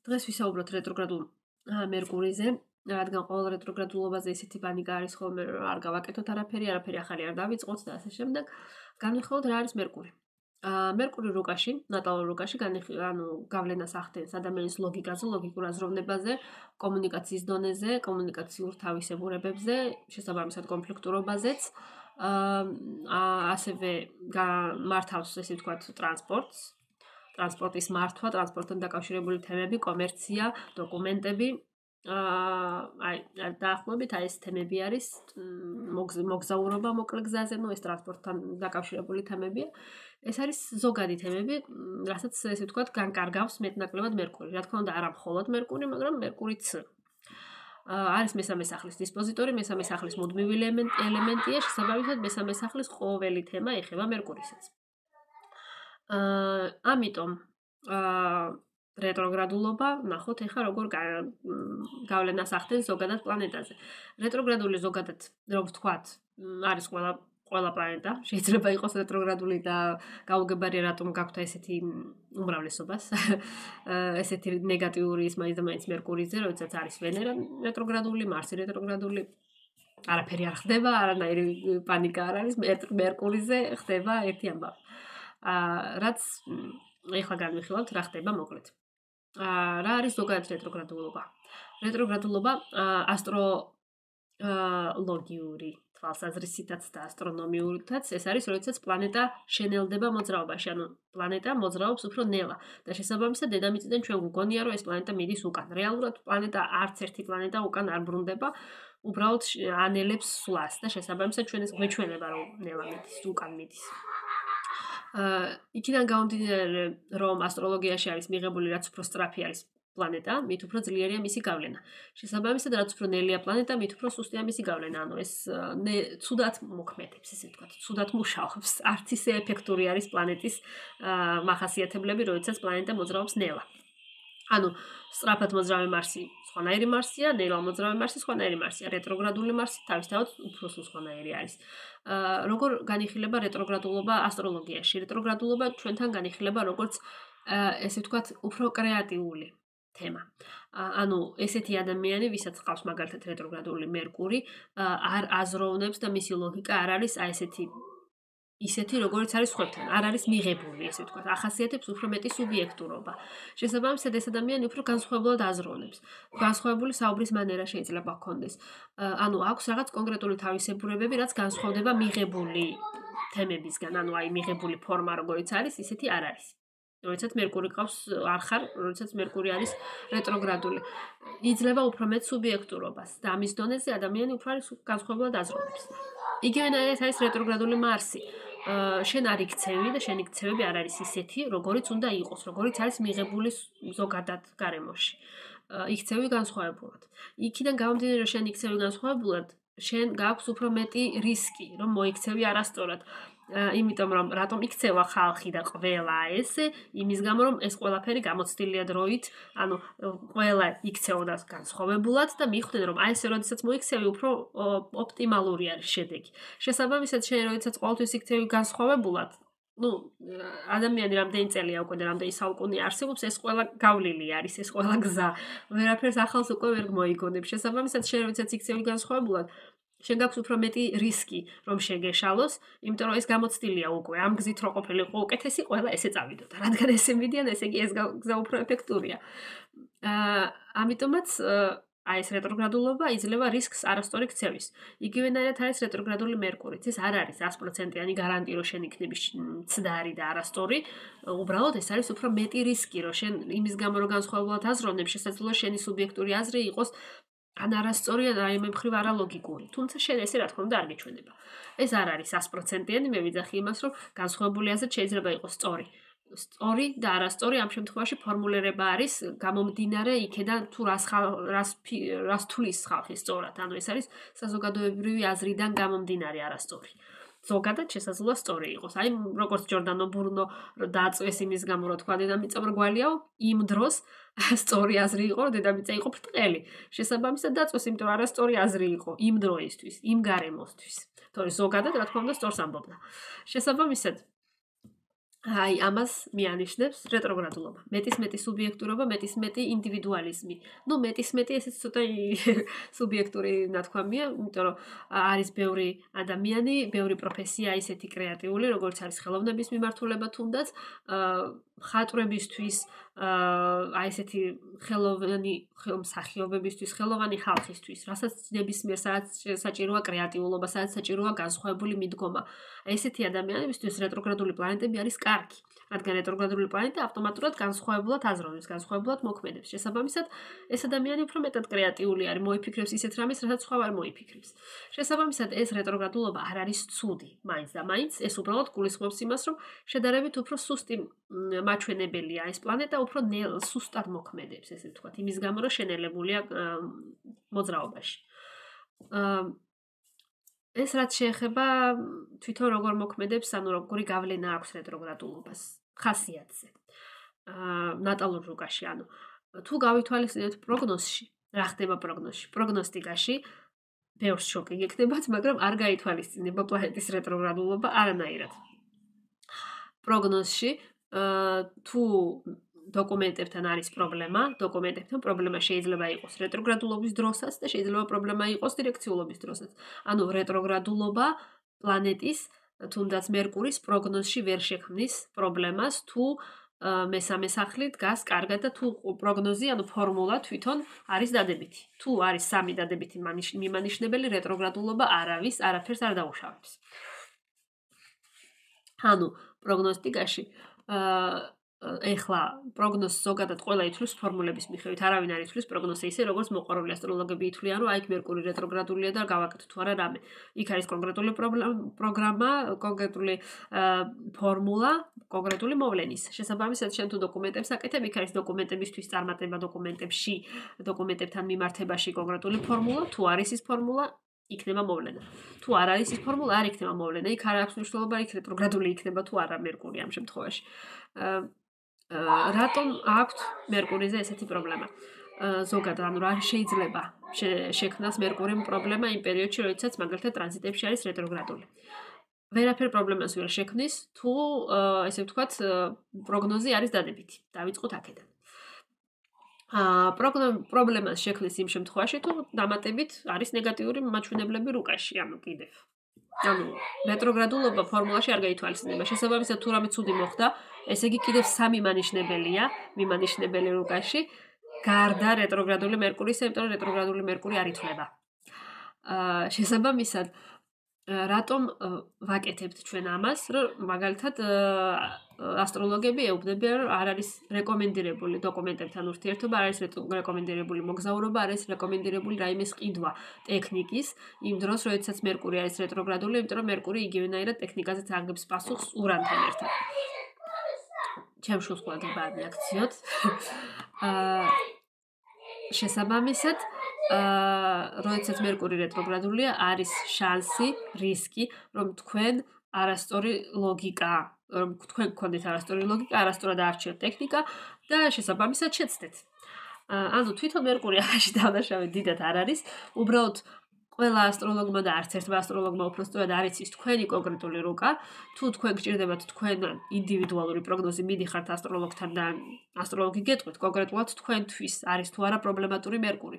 დღეს ვისაუბროთ რეტროგრადულ მერკურიზე, რადგან ყოველ რეტროგრადულობაზე ისეთი პანიკა არის ხოლმე, რომ არ გავაკეთოთ არაფერი ახალი არ დავიწყოთ და ასე შემდეგ. განვიხილოთ რა არის მერკური. მერკური რუკაში, ნატალურ რუკაში გავლენას ახდენს ადამიანის ლოგიკაზე, ლოგიკურ აზროვნებაზე, კომუნიკაციის დონეზე, კომუნიკაციურ თავისებურებებზე, შესაბამისად კონფლიქტურობაზეც. ასევე მართავს, ესე ვთქვათ, ტრანსპორტის მართვა, ტრანსპორტთან დაკავშირებული თემები, კომერცია, დოკუმენტები. დაახლოებით ეს თემები არის მოგზაურობა მოკლე გზაზე, ეს ტრანსპორტთან დაკავშირებული თემებია. ეს არის ზოგადი თემები, რასაც ესე ვთქვათ, განკარგავს მეტნაკლებად მერკური. რა თქმა უნდა, არა მხოლოდ მერკური, მაგრამ მერკურიც არის მესამე სახლის დისპოზიტორი, მესამე სახლის მუდმივი ელემენტია, შესაბამისად მესამე სახლის ყოველი თემა ეხება მერკურისაც. ამიტომ რეტროგრადულობა, ნახოთ ახლა როგორ გავლენას ახდენს ზოგადად პლანეტაზე. რეტროგრადული ზოგადად, რომ ვთქვათ, არის ყველა პლანეტა, შეიძლება იყოს რეტროგრადული და გაუგებარია რატომ გაქვთ ესეთი უმრავლესობას, ესეთი ნეგატიური ის მაინც მერკურიზე, როდესაც არის ვენერა რეტროგრადული, მარსი რეტროგრადული. არაფერი არ ხდება, არანაირი პანიკა არ არის, მერკურიზე ხდება ერთი ამბავი. რაც ეხლა განვიხილავთ, რა ხდება მოკლედ. რა არის ზოგადად რეტროგრადულობა? რეტროგრადულობა ასტროლოგიური თვალსაზრისითაც და ასტრონომიურითაც ეს არის, როდესაც პლანეტა შენელდება მოძრაობაში, ანუ პლანეტა მოძრაობს უფრო ნელა და შესაბამისად დედამიწიდან ჩვენ გვგონია, რომ ეს პლანეტა მიდის უკან. რეალურად პლანეტა არც ერთი პლანეტა უკან არ ბრუნდება, უბრალოდ ანელებს სვლას და შესაბამისად ჩვენ ეს გვეჩვენება, რომ ნელა მიდის, უკან მიდის. იქიდან გამომდინარე, რომ ასტროლოგიაში არის მიღებული, რაც უფრო სწრაფი არის პლანეტა, მით უფრო ძლიერია მისი გავლენა. შესაბამისად, რაც უფრო ნელია პლანეტა, მით უფრო სუსტია მისი გავლენა. ანუ ეს ცუდად მოქმედებს, ესე ვთქვათ, ცუდად მუშაობს. არც ისე ეფექტური არის პლანეტის მახასიათებლები, როდესაც პლანეტა მოძრაობს ნელა. ანუ სწრაფად მოძრავი მარსი სხვანაირი მარსია, ნელა მოძრავი მარსი სხვანაირი მარსია. რეტროგრადული მარსი თავისთავად უფრო სხვანაირი არის. როგორ განიხილება რეტროგრადულობა ასტროლოგიაში? რეტროგრადულობა ჩვენთან განიხილება როგორც ესე ვთქვათ, უფრო კრეატიული თემა. ანუ ესეთი ადამიანი, ვისაც ყავს მაგალითად რეტროგრადული მერკური, არ აზროვნებს და მისი ლოგიკა არ არის ისეთი, როგორც არის სხვებთან, არ არის მიღებული, ესე ვთქვათ, ახასიათებს უფრო მეტი სუბიექტურობა. შესაბამისად, ეს ადამიანი უფრო განსხვავებულად აზროვნებს. განსხვავებული საუბრის მანერა შეიძლება ჰქონდეს. ანუ აქვს რაღაც კონკრეტული თავისებურებები, რაც განსხვავდება მიღებული თემებისგან, ანუ მიღებული ფორმა როგორიც არის, ისეთი არ არის. როდესაც მერკური ყავს არ ხარ, როდესაც მერკური არის რეტროგრადული. იძლევა უფრო მეტ სუბიექტურობას და ამის დონეზე ადამიანი უფრო არის განსხვავებულად აზროვნებს. იგივენაირად არის რეტროგრადული მარსი. შენ არ იქცევი და შენი ქცევები არ არის ისეთი, როგორიც უნდა იყოს, როგორიც არის მიღებული ზოგადად გარემოში. იქცევი განსხვავებულად. იქიდან გამომდინარე, რომ შენ იქცევი განსხვავებულად, შენ გაქვს უფრო მეტი რისკი, რომ მოიქცევი არასწორად. იმიტომ რომ რატომ იქცევა ხალხი და ყველა ესე, იმის გამო რომ ეს ყველაფერი გამოცდილია დროით, ანუ ყველა იქცეოდა განსხვავებულად და მიხვდნენ რომ ესე როდესაც მოიქცევი უფრო ოპტიმალური არის შედეგი. შესაბამისად შენ როდესაც ყოველთვის იქცევი განსხვავებულად, ადამიანი რამდენი წელია უკვე და რამდენი საუკუნე არსებობს, ეს ყველა გავლილი არის, ეს ყველა გზა. ვერაფერს ახალს უკვე ვერ მოიგონებ. შესაბამისად შენ როდესაც იქცევი განსხვავებულად, შენ გაქვს უფრო მეტი რისკი, რომ შეგეშალოს, იმიტომ რომ ეს გამოცდილია უკვე. ამ გზით რო ყოფილიყო უკეთესი, ყველა ესე წავიდოდა. რადგან ესე მიდიან, ესე იგი ეს გზა უფრო ეფექტურია. ამიტომაც ეს რეტროგრადულობა იძლევა რისკს არასწორი ქცევის. იგივენაირად არის რეტროგრადული მერკურიც. ეს არ არის 100%-იანი გარანტი, რომ შენ იქნები მცდარი და არასწორი. უბრალოდ ეს არის უფრო მეტი რისკი, რომ შენ იმის გამო რომ განსხვავებულად აზროვნებ, შესაძლოა შენი სუბიექტური აზრი იყოს ან არასწორი, ან რაიმე მხრივ არალოგიკური. თუმცა შენ ესე რა თქმა უნდა არ გეჩვენება. ეს არ არის 100%-იანი, მე ვიძახი იმას, რომ განსხვავებული აზრით შეიძლება იყოს სწორი. სწორი და არასწორი ამ შემთხვევაში ფორმულირება არის გამომდინარე იქიდან თუ რას თulis ხალხი სწორად. ანუ ეს არის საზოგადოებრივი აზრიდან გამომდინარე არასწორი. ზოგადად შესაძლოა სწორი იყოს. როგორც ჯორდანო ბრუნო დააწვეს იმის გამო, რომ თქვა დედამიწა მრგვალიაო, იმ დროს სწორი აზრი იყო, რომ დედამიწა იყო ბრტყელი. შესაბამისად დაწვეს, იმიტომ რომ არასწორი აზრი იყო იმ დროისთვის, იმ გარემოსთვის. თორე ზოგადად რა თქმა უნდა სწორს ამბობდა. შესაბამისად აი, ამას მიანიშნებს რეტროგრადულობა. მეტის-მეტი სუბიექტურობა, მეტის-მეტი ინდივიდუალიზმი. ნუ მეტის-მეტი ესეც ცოტა სუბიექტური ნათქვამია, იმიტომ რომ არის ბევრი ადამიანი, ბევრი პროფესია ისეთი კრეატიული, როგორც არის ხელოვნების მიმართულება თუნდაც, მხატვრებისთვის, აი ესეთი ხელოვანი მსახიობებისთვის, ხელოვანი ხალხისთვის, რასაც ნებისმიერ სადაც საჭიროა კრეატიულობა, სადაც საჭიროა განსხვავებული მიდგომა. ესეთი ადამიანებისთვის რეტროგრადული პლანეტები არის კარგი, რადგან რეტროგრადული პლანეტა ავტომატურად განსხვავებულად აზროვნებს, განსხვავებულად მოქმედებს. შესაბამისად, ეს ადამიანი უფრო მეტად კრეატიული არის, მოიფიქრებს ისეთ რამეს, რასაც სხვა არ მოიფიქრებს. შესაბამისად, ეს რეტროგრადულობა არ არის ცუდი, მაინც და მაინც ეს უბრალოდ გულისხმობს იმას, რომ შედარებით უფრო სუსტი მაჩვენებელია ეს პლანეტა, უფრო სუსტად მოქმედებს, ესე ვთქვათ, იმის გამო, რომ შენელებულია მოძრაობაში. ეს რაც შეეხება თვითონ როგორ მოქმედებს, ანუ როგორი გავლენა აქვს რეტროგრადულობას ხასიათზე. ნატალურ რუკაში, ანუ თუ გავითვალისწინებთ პროგნოზში, რა ხდება პროგნოზში? პროგნოსტიკაში ბევრს შოკი გექნებათ, მაგრამ არ გაითვალისწინება პლანეტის რეტროგრადულობა არანაირად. პროგნოზში თუ დოკუმენტებთან არის პრობლემა, დოკუმენტებთან პრობლემა შეიძლება იყოს რეტროგრადულობის დროსაც და შეიძლება პრობლემა იყოს დირექციულობის დროსაც. ანუ რეტროგრადულობა პლანეტის, თუნდაც მერკურის პროგნოზში ვერ შექმნის პრობლემას, თუ მესამე სახლი დგას კარგად და თუ პროგნოზი, ანუ ფორმულა თვითონ არის დადებითი. თუ არის სამი დადებითი მიმანიშნებელი, რეტროგრადულობა არაფერს არ დაუშავებს. ანუ პროგნოსტიკაში ეხლა პროგნოზს ზოგადად ყველა ითვლის ფორმულების მიხედვით, არავინ არ ითვლის პროგნოზს ისე, როგორც მოყვარული ასტროლოგები ითვლიან, რომ აი მერკური რეტროგრადულია და გავაკეთოთ თუ არა რამე. იქ არის კონკრეტული პროგრამა, კონკრეტული ფორმულა, კონკრეტული მოვლენის. შესაბამისად, შენ თუ დოკუმენტებს აკეთებ, იქ არის დოკუმენტებისთვის წარმატება დოკუმენტებში, დოკუმენტებთან მიმართებაში კონკრეტული ფორმულა, თუ არის ის ფორმულა, იქნება მოვლენა. თუ არ არის ის ფორმულა, არ იქნება მოვლენა. იქ არ აქვს მნიშვნელობა, იქ რეტროგრადული იქნება თუ არა მერკური ამ შემთხვევაში. რატომ აქვს მერკურიზე ესეთი პრობლემა? ზოგადად, ანუ რა შეიძლება შექმნას მერკურიმ პრობლემა იმ პერიოდში, როდესაც მაგალითად ტრანზიტებში არის რეტროგრადული. ვერაფერ პრობლემას ვერ შექმნის, თუ ესე ვთქვათ, პროგნოზი არის დადებითი. დავიწყოთ აქედან. პრობლემას შექმნის იმ შემთხვევაში, თუ დამატებით არის ნეგატიური მაჩვენებლები რუკაში, ანუ კიდევ. ანუ რეტროგრადულობა ფორმულაში არ გაითვალისწინება. შესაბამისად, თუ რამე ცუდი მოხდა, ესე იგი კიდევ სამი მიმანიშნებელი რუკაში, გარდა რეტროგრადული მერკურისა, იმიტომ რომ რეტროგრადული მერკური არ ითვლება. შესაბამისად, რატომ ვაკეთებთ ჩვენ ამას, რომ მაგალითად ასტროლოგები ეუბნებიან, რომ არ არის რეკომენდირებული დოკუმენტებთან ურთიერთობა, არ არის რეკომენდირებული მოგზაურობა, არ არის რეკომენდირებული რაიმეს ყიდვა ტექნიკის, იმ დროს, როდესაც მერკური არის რეტროგრადული, იმიტომ რომ მერკური იგივენაირად ტექნიკაზეც აღგებს პასუხს ურანთან ერთად. ჩემს შულს ყოლდება რეაქციოთ. შესაბამისად, როდესაც მერკური რეტროგრადულია, არის შანსი, რისკი, რომ თქვენ არასწორი ლოგიკა, რომ თქვენ გქონდეთ არასწორი ლოგიკა, არასწორად არჩევთ ტექნიკა და შესაბამისად შეცდეთ. ანუ თვითონ მერკური ახაში დანაშავე დიდად არ არის, უბრალოდ ყველა ასტროლოგმა და არც ერთმა ასტროლოგმა უბრალოდ არ იცის თქვენი კონკრეტული რუკა, თუ თქვენ გჭირდებათ თქვენ ინდივიდუალური პროგნოზი მიდიხართ ასტროლოგთან და ასტროლოგი გეტყვით კონკრეტულად თქვენთვის არის თუ არა პრობლემატური მერკური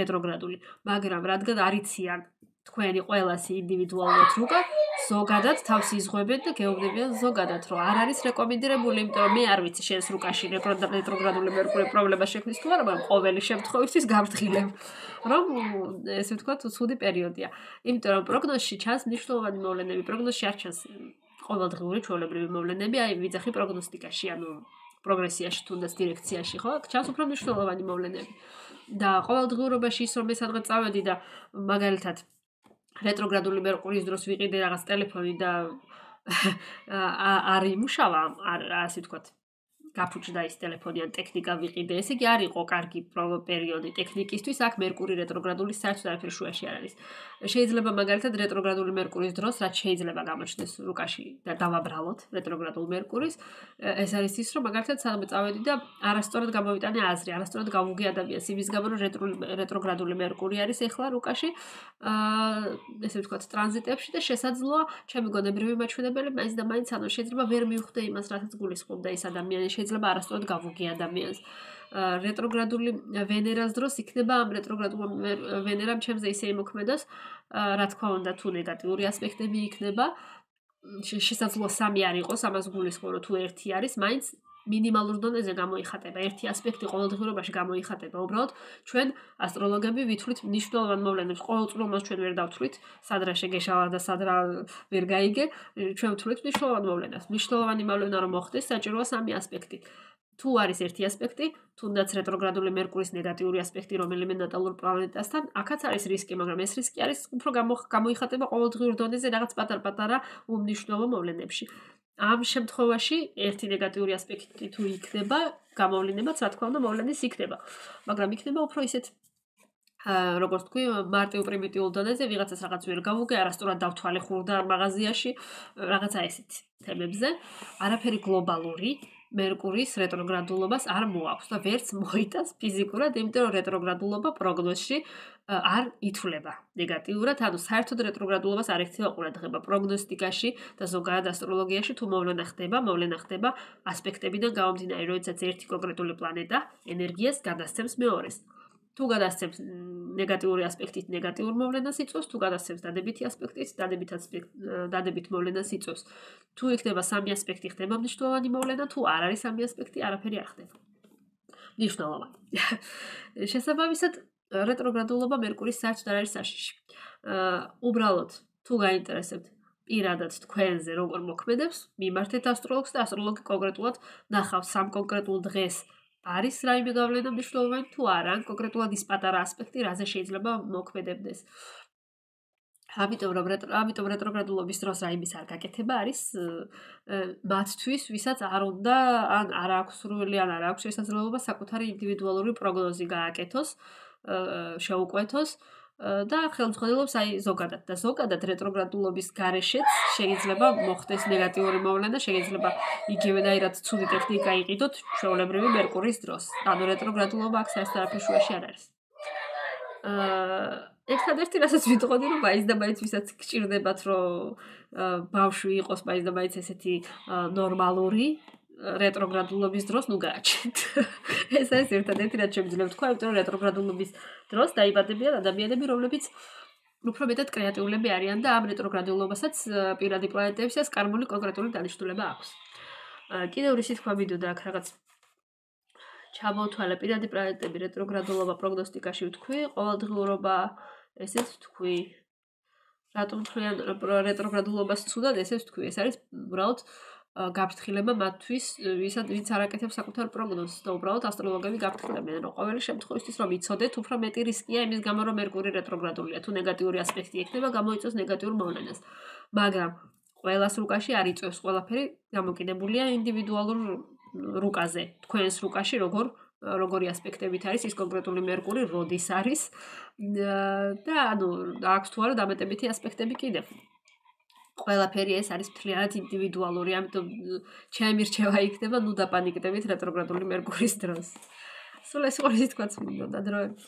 რეტროგრადული, მაგრამ რადგან არ იციან თქვენი ყველასი ინდივიდუალურად რუკა, ზოგადად თავს იზღვებენ და გეუბნებიან ზოგადად, რომ არ არის რეკომენდირებული, იმიტომ რომ მე არ ვიცი შენს რუკაში რეტროგრადული მერკური პრობლემა შექმნის თუ არა, მაგრამ ყოველი შემთხვევისთვის გავდღილებ, რომ ესე ვთქვათ, ცუდი პერიოდია. იმიტომ რომ პროგნოზში ჩანს მნიშვნელოვანი მოვლენები, პროგნოზში არ ჩანს ყოველდღიური ჩვეულებრივი მოვლენები, აი ვიძახი პროგნოსტიკაში, ანუ პროგრესიაში თუნდაც დირექციაში, ხო? ჩანს უფრო მნიშვნელოვანი მოვლენები. და ყოველდღიურობაში ის რომ მე სადღაც წავედი და მაგალითად რეტროგრადული მერკურის დროს ვიყიდე რაღაც ტელეფონი და არ იმუშავა, ასე ვთქვათ, გაფუჭდა ის ტელეფონი ან ტექნიკა ვიყიდე, ესე იგი არ იყო კარგი პერიოდი ტექნიკისთვის, აქ მერკური რეტროგრადული საერთოდ არაფერი შუაში არ არის. შეიძლება მაგალითად რეტროგრადული მერკურის დროს, რაც შეიძლება გამოჩნდეს რუკაში და დავაბრალოთ რეტროგრადულ მერკურის, ეს არის ის, რომ მაგალითად სადღაც წავედი და არასწორად გამოვიტანე აზრი, არასწორად გავუგე ადამიანს, იმის გამო რომ რეტროგრადული მერკური არის ეხლა რუკაში, ესე ვთქვათ, ტრანზიტებში და შესაძლოა ჩემი გონებრივი მაჩვენებელი მაინც და მაინც ანუ შეიძლება ვერ მივხვდე იმას, რასაც გულისხმობდა ის ადამიანი, შეიძლება არასწორად გავუგე ადამიანს. რეტროგრადული ვენერას დროს იქნება ამ რეტროგრადულ ვენერამ ჩემზე ისე იმოქმედოს, რა თქმა უნდა, თუ ნეგატიური ასპექტები იქნება, შესაძლოა სამი არ იყოს, ამას გულისხმობ, რომ თუ ერთი არის, მაინც მინიმალურ დონეზე გამოიხატება, ერთი ასპექტი ყოველდღიურობაში გამოიხატება. უბრალოდ ჩვენ ასტროლოგები ვითვლით მნიშვნელოვან მოვლენებს, ყოველწლიურად ჩვენ ვერ დავთვლით, სად რა შეგეშალა და სად რა ვერ გაიგე, ჩვენ ვთვლით მნიშვნელოვან მოვლენას. მნიშვნელოვანი მოვლენა რომ მოხდეს, საჭიროა სამი ასპექტი. თუ არის ერთი ასპექტი, თუნდაც რეტროგრადული მერკურის ნეგატიური ასპექტი რომელიმე ნატალურ პლანეტასთან, აქაც არის რისკი, მაგრამ ეს რისკი არის უფრო გამოიხატება ყოველდღიურ დონეზე რაღაც პატარ-პატარა უმნიშვნელო მოვლენებში. ამ შემთხვევაში ერთი ნეგატიური ასპექტი თუ იქნება, გამოვლინებაც რა თქმა უნდა მოვლენის იქნება, მაგრამ იქნება უფრო ისეთ როგორც თქვი, მარტივ პრიმიტიულ დონეზე ვიღაცას რაღაც ვერ გავუგე, არასწორად დავთვალე ხურდა მაღაზიაში, რაღაცა ესეთ თემებზე, არაფერი გლობალური მერკურის რეტროგრადულობას არ მოაქვს და ვერც მოიტანს ფიზიკურად, იმიტომ რომ რეტროგრადულობა პროგნოზში არ ითვლება ნეგატიურად, ანუ საერთოდ რეტროგრადულობას არ ექცევა ყურადღება პროგნოსტიკაში და ზოგადად ასტროლოგიაში თუ მოვლენა ხდება ასპექტებიდან გამომდინარე, როდესაც ერთი კონკრეტული პლანეტა ენერგიას გადასცემს მეორეს. თუ გადასცემს ნეგატიური ასპექტით ნეგატიურ მოვლენას იწვევს, თუ გადასცემს დადებითი ასპექტით, დადებით მოვლენას იწვევს. თუ იქნება სამი ასპექტი, ხდება მნიშვნელოვანი მოვლენა, თუ არ არის სამი ასპექტი, არაფერი არ ხდება. მნიშვნელოვანი. შესაბამისად, რეტროგრადულობა მერკურის საერთოდ არ არის საშიში. უბრალოდ, თუ გაინტერესებთ პირადად თქვენზე როგორ მოქმედებს, მიმართეთ ასტროლოგს და ასტროლოგი კონკრეტულად ნახავს სამ კონკრეტულ დღეს არის რაიმე გავლენა მნიშვნელოვანი თუ არა, ან კონკრეტულად ის პატარა ასპექტი, რაზე შეიძლება მოქმედებდეს. ამიტომ რეტროგრადულობის დროს რაიმის არ გაკეთება არის მათთვის, ვისაც არ უნდა, ან არ აქვს სურვილი, ან არ აქვს შესაძლებლობა საკუთარი ინდივიდუალური პროგნოზი გააკეთოს, შეუკვეთოს და ხელმძღვანელობს აი ზოგადად და ზოგადად რეტროგრადულობის გარეშეც შეიძლება მოხდეს ნეგატიური მოვლენა, შეიძლება იგივენაირად ცუდი ტექნიკა იყიდოთ ჩვეულებრივი მერკურის დროს. ანუ რეტროგრადულობა აქ საერთოდ არაფერი შუაში არ არის. ერთადერთი რასაც ვიტყოდი, რომ მაინც და მაინც ვისაც გჭირდებათ, რომ ბავშვი იყოს მაინც და მაინც ესეთი ნორმალური რეტროგრადულობის დროს ნუ გააჩენთ. ეს არის ერთადერთი რაც შემიძლია ვთქვა, იმიტომ რომ რეტროგრადულობის დროს დაიბადებიან ადამიანები, რომლებიც უფრო მეტად კრეატიულები არიან და ამ რეტროგრადულობასაც პირადი პლანეტებისას კარმული კონკრეტული დანიშნულება აქვს. კიდევ რისი თქვა მინდოდა აქ რაღაც ჩამოთვალე პირადი პლანეტები რეტროგრადულობა პროგნოსტიკაში ვთქვი, ყოველდღიურობა ესეც ვთქვი. რატომ თქვენ რეტროგრადულობას ცუდად ესეც ვთქვი, ეს არის უბრალოდ გაფრთხილება მათთვის, ვინც არ აკეთებს საკუთარ პროგნოზს და უბრალოდ ასტროლოგები გაფრთხილებიან, რომ ყოველი შემთხვევისთვის რომ იცოდეთ, უფრო მეტი რისკია იმის გამო, რომ მერკური რეტროგრადულია, თუ ნეგატიური ასპექტი ექნება, გამოიწვევს ნეგატიურ მოვლენას. მაგრამ ყველას რუკაში არ იწვევს ყველაფერი, გამოკიდებულია ინდივიდუალურ რუკაზე. თქვენს რუკაში როგორი ასპექტებით არის ის კონკრეტული მერკური, როდის არის და ანუ აქვს თუ არა დამეტებითი ასპექტები კიდევ. ყველაფერი ეს არის მთლიანად ინდივიდუალური, ამიტომ ჩემი რჩევა იქნება, ნუ დაპანიკდებით რეტროგრადული მერკურის დროს. სულ ეს ყურიზით თქვაც მინდოდა დროებით.